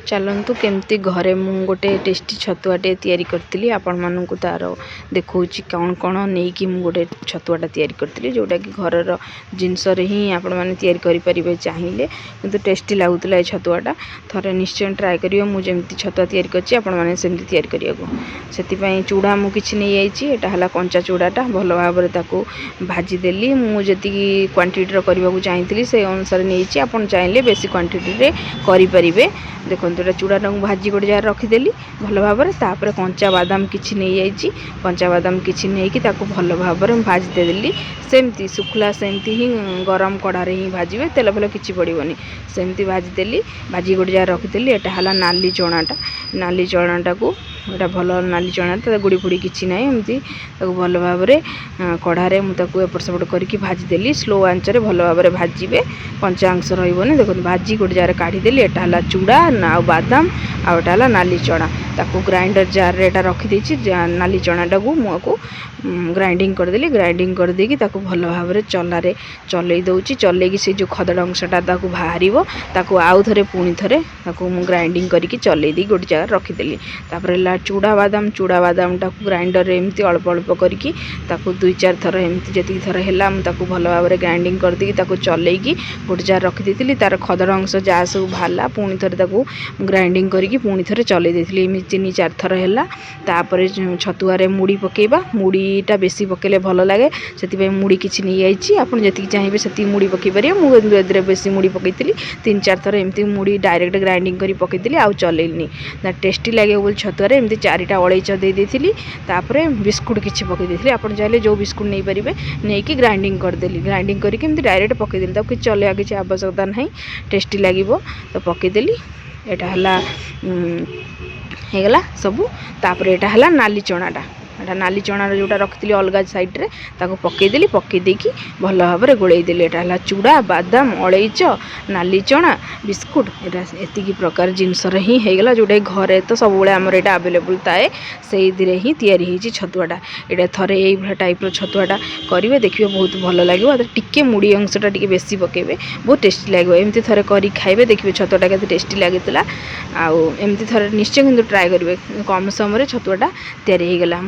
चलतु केमती घरे मु गोटे टेस्टी छतुआटे तैयारी करती आपण मानू तार देखा कौन कौन नहीं कि गोटे छतुआटा तैयारी करती जोटा कि घर जिनस ही आपण मैंने तैयारी करें चाहिए किंतु टेस्टी लगुला छतुआटा थरे निश्चय ट्राए करियो मुझे छतुआ तैयारी करछि आपण माने सेमती तैयारी करियो से चूड़ा मु किछि नहीं जाइछि एटा हला कंचा चूड़ाटा भल भाव में ताकू भाजी देली मुझे क्वांटिटी करने को चाहिए से अनुसार नहीं आपण चाहिए बेसी क्वांटिटी रे करि परिबे देखो ये चूड़ा को भाजी गोटे जगह रखीदेली भल भाव में तापर कंचा बादाम किसी नहीं जाइए कंचा बादाम किसी नहीं कि भल भाव में भाजी देदेली सेमती सुखला सेमती ही गरम कड़ारे ही भाजबे तेल फेल किसी पड़ोनी सेमती भाजीदेली भाजी गोटे जगह रखीदेली एटा हला नाली चणाटा को एटा भल नाली चना गुड़ी फुड़ी किसी ना एमती भल भाव में कड़ारे मुझे एपट सेपट करके भाजीदेली स्लो आंचरे भल भाव में भाजबे कंचा अंश रही देखो भाजी गोटे जगह काढ़ीदेली एटा हला चूड़ा आ बादाम आउटा हला नाली चना ताकू ग्राइंडर जार रे एटा रखी देछि नाली चनाटा को मुझको ग्राइंडिंग करदेली ग्राइंडिंग कर देकी ताकू भल भाव में चलारे चलई दउछि चलैकी से जो खदड़ अंशटा ताकू बाहरिबो ताकू आउ थरे पुणी थरे ताकू मु ग्राइंडिंग करके चलई दी गोटे जगह रखीदेली तापर हला चूड़ा बादाम टाकू ग्राइंडर रे एमती अल्प अल्प करके ताकू 2-4 थर एमती जति थर हैला मु ताकू भल भाव में ग्राइंडिंग कर देकी ताकू चलैकी गोटे जगह रखी देथिली तार खदड़ अंश जा सब भाला पुणी थरे ताकू ग्राइंडिंग करके पुणी थरे चलई देथिली एमती 3-4 थर हैला तापर छतुआ रे मुड़ी पकेबा मुड़ीटा बेसी पकेले भल लगे से मुड़ी किसी नहीं जाइए आपड़ जी चाहिए से मुड़ी पकई पारे मुझे बेसी मुड़ी पकईली 3-4 थर एमती मुड़ी डायरेक्ट ग्राइंडिंग कर पकईली आउ चलैनी टेस्टी लगे बोल छतुआ एमती 4टा अलैच देदेली बिस्कुट किसी पकईदी आप चाहिए जो बिस्कुट नहीं पारे नहीं कि ग्राइंडिंग करदेली ग्राइंडिंग करके डायरेक्ट पकईदेली तक किसी चलैया किसी आवश्यकता ना टेस्टी लगे तो पकईदेली एटा हला हेगला सबू तापर एटा हला नाली चनाटा एटा नाली चनार जोटा रखी अलग साइड रे ताको पकईदेली पकई देकी भल भाव में गोलैदेली एटा हला चूड़ा बादाम अलैच नाली चना बिस्कुट एटा एतिकी प्रकार जिनस ही हेगला जोटा घरे तो सब आमर एटा अवेलेबल थाए से ही तैयारी होइछि छतुआटा एटा थरे ये टाइप छतुआटा करेंगे देखिए बहुत भल लगे टिके मुड़ी अंशटा टिके बेसी पकेबे बहुत टेस्टी लगे एमती थरे करी खाइबे देखिए छतुआटा केते टेस्टी लागितला आउ एमती थरे निश्चय किंतु ट्राए करेंगे कम समय छतुआटा तैयारी होगला।